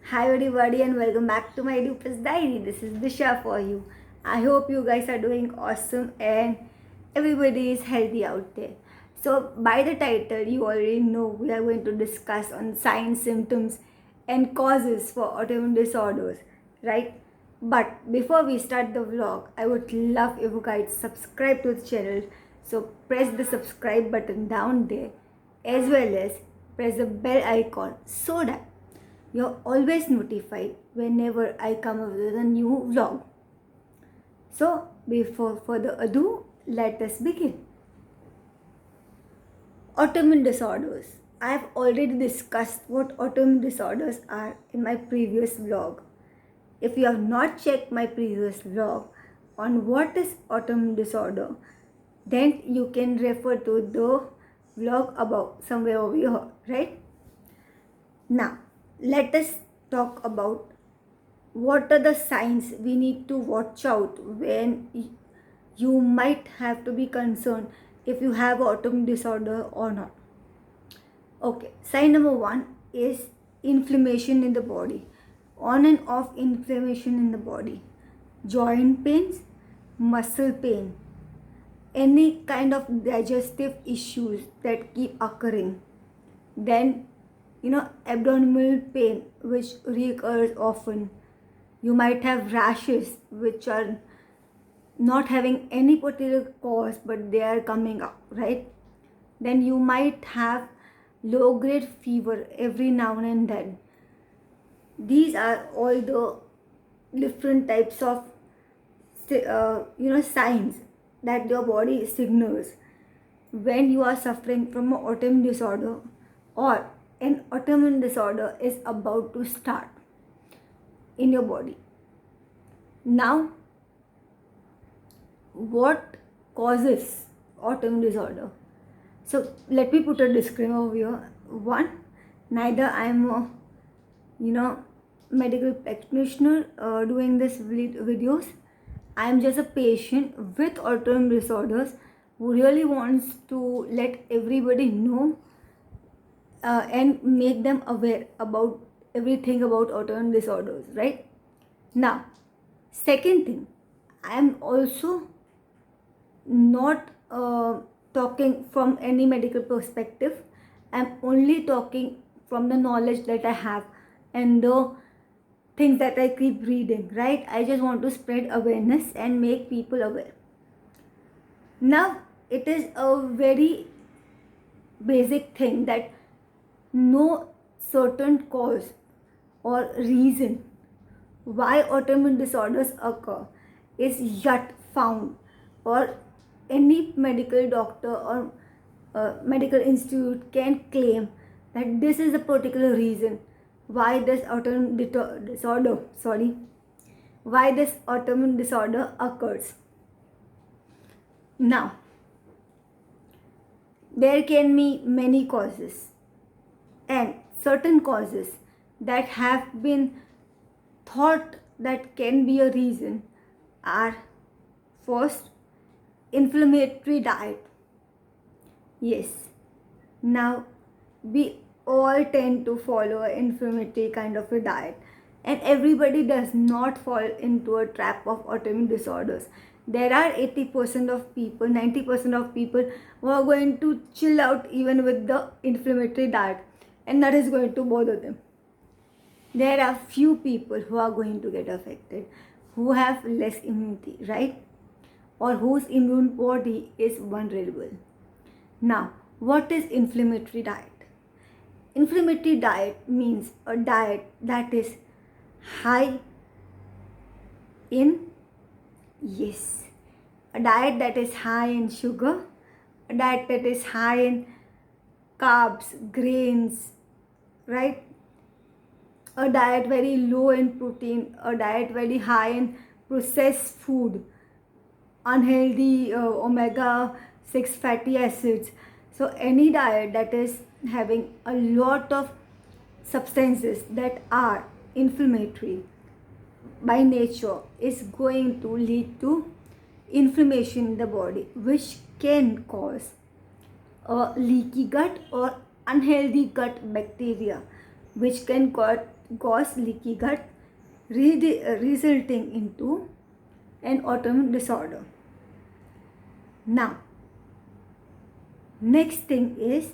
Hi everybody and welcome back to my Lupus Diary. This is Disha for you. I hope you guys are doing awesome and everybody is healthy out there. So by the title you already know we are going to discuss on signs, symptoms and causes for autoimmune disorders, right? But before we start the vlog, I would love if you guys subscribe to the channel. So press the subscribe button down there as well as press the bell icon so that you're always notified whenever I come up with a new vlog. So, before further ado, let us begin. Autoimmune disorders. I have already discussed what autoimmune disorders are in my previous vlog. If you have not checked my previous vlog on what is autoimmune disorder, then you can refer to the vlog above, somewhere over here, right? Now, let us talk about what are the signs we need to watch out when you might have to be concerned if you have autoimmune disorder or not. Okay, sign number one is inflammation in the body, on and off inflammation in the body, joint pains, muscle pain, any kind of digestive issues that keep occurring. Then abdominal pain which recurs often. You might have rashes which are not having any particular cause but they are coming up, right? Then you might have low grade fever every now and then. These are all the different types of signs that your body signals when you are suffering from an autoimmune disorder or an autoimmune disorder is about to start in your body. Now, what causes autoimmune disorder? So let me put a disclaimer over here. One, neither I am a medical practitioner doing this videos. I am just a patient with autoimmune disorders who really wants to let everybody know and make them aware about everything about autoimmune disorders, right? Now, second thing, I am also not talking from any medical perspective. I am only talking from the knowledge that I have and the things that I keep reading, right? I just want to spread awareness and make people aware. Now, it is a very basic thing that no certain cause or reason why autoimmune disorders occur is yet found, or any medical doctor or medical institute can claim that this is a particular reason why this autoimmune disorder occurs. Now, there can be many causes, and certain causes that have been thought that can be a reason are: first, inflammatory diet. Yes, now we all tend to follow an inflammatory kind of a diet, and everybody does not fall into a trap of autoimmune disorders. There are 80% of people, 90% of people who are going to chill out even with the inflammatory diet, and that is going to bother them. There are few people who are going to get affected, who have less immunity, right? Or whose immune body is vulnerable. Now, what is inflammatory diet? Inflammatory diet means a diet that is high in, yes, a diet that is high in sugar, a diet that is high in carbs, grains, right? A diet very low in protein, a diet very high in processed food, unhealthy omega 6 fatty acids. So any diet that is having a lot of substances that are inflammatory by nature is going to lead to inflammation in the body, which can cause a leaky gut or unhealthy gut bacteria, which can cause leaky gut, resulting into an autoimmune disorder. Now, next thing is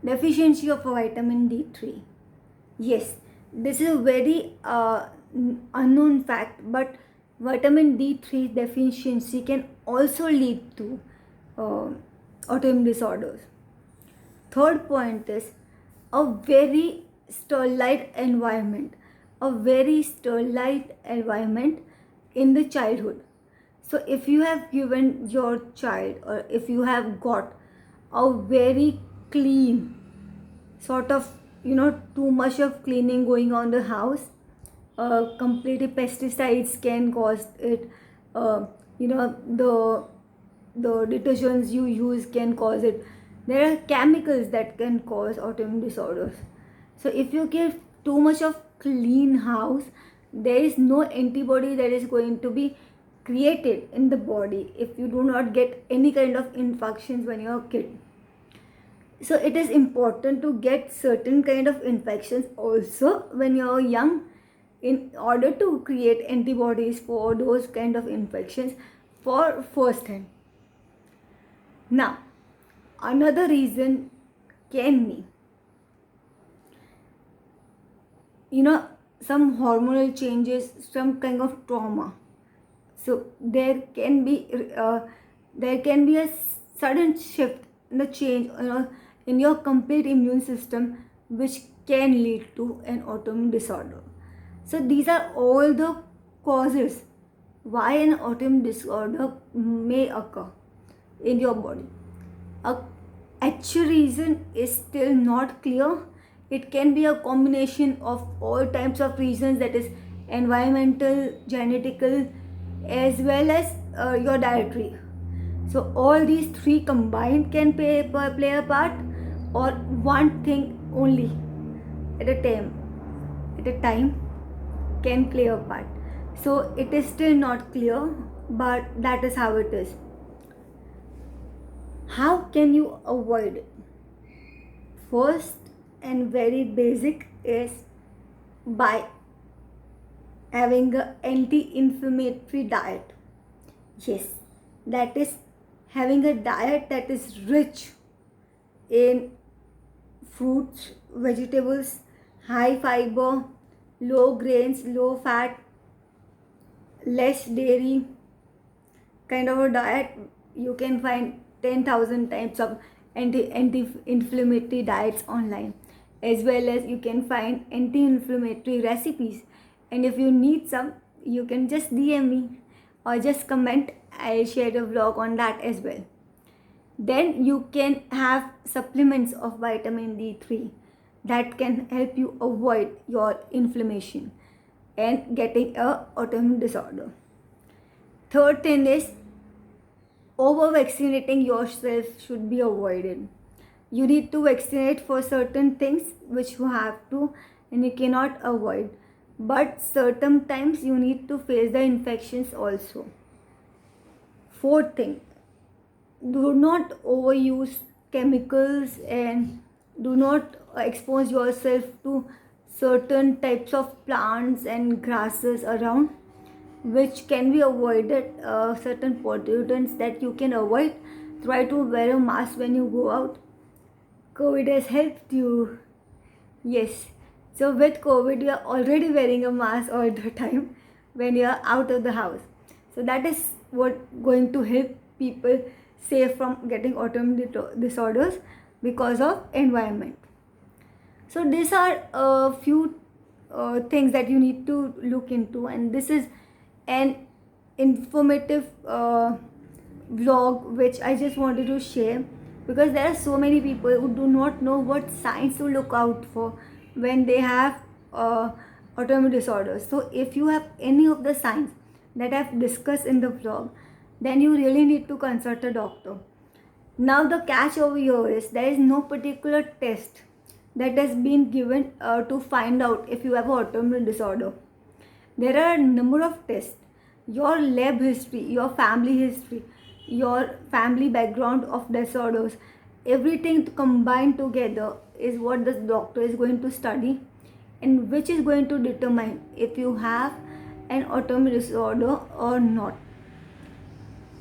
deficiency of vitamin D3. Yes, this is a very unknown fact, but vitamin D3 deficiency can also lead to autoimmune disorders. Third point is a very sterile environment, in the childhood. So if you have given your child, or if you have got a very clean sort of, too much of cleaning going on the house, completely pesticides can cause it, the detergents you use can cause it. There are chemicals that can cause autoimmune disorders. So if you give too much of clean house, there is no antibody that is going to be created in the body if you do not get any kind of infections when you're a kid. So it is important to get certain kind of infections also when you're young, in order to create antibodies for those kind of infections for first hand. Now, another reason can be, some hormonal changes, some kind of trauma. So there can be a sudden shift in the change, in your complete immune system, which can lead to an autoimmune disorder. So these are all the causes why an autoimmune disorder may occur in your body. A actual reason is still not clear. It can be a combination of all types of reasons, that is environmental, genetical, as well as your dietary. So all these three combined can play a part, or one thing only at a time can play a part. So it is still not clear, but that is how it is. How can you avoid it? First and very basic is by having an anti-inflammatory diet. Yes, that is having a diet that is rich in fruits, vegetables, high fiber, low grains, low fat, less dairy kind of a diet. You can find 10,000 types of anti-inflammatory diets online, as well as you can find anti-inflammatory recipes. And if you need some, you can just DM me or just comment. I'll share a vlog on that as well. Then you can have supplements of vitamin D3 that can help you avoid your inflammation and getting a autoimmune disorder. Third thing is, over vaccinating yourself should be avoided. You need to vaccinate for certain things which you have to and you cannot avoid, but certain times you need to face the infections also. Fourth thing, do not overuse chemicals and do not expose yourself to certain types of plants and grasses around, which can be avoided. Certain pollutants that you can avoid. Try to wear a mask when you go out. COVID has helped you. Yes, so with COVID you are already wearing a mask all the time when you are out of the house. So that is what going to help people safe from getting autoimmune disorders because of environment. So these are a few things that you need to look into, and this is an informative vlog which I just wanted to share, because there are so many people who do not know what signs to look out for when they have autoimmune disorders. So if you have any of the signs that I've discussed in the vlog, then you really need to consult a doctor. Now the catch over here is, there is no particular test that has been given to find out if you have an autoimmune disorder. There are a number of tests. Your lab history, your family history, your family background of disorders, everything combined together is what the doctor is going to study, and which is going to determine if you have an autoimmune disorder or not.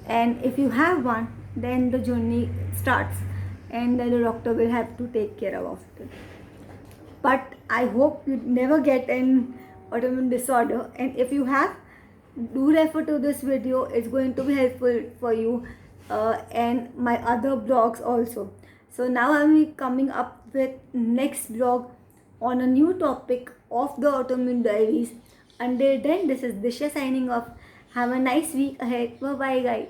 And if you have one, then the journey starts, and then the doctor will have to take care of it. But I hope you never get an autoimmune disorder, and if you have, do refer to this video. It's going to be helpful for you, and my other blogs also. So now I'm coming up with next blog on a new topic of the autoimmune diaries. Until then, this is Disha signing off. Have a nice week ahead. Bye bye, guys.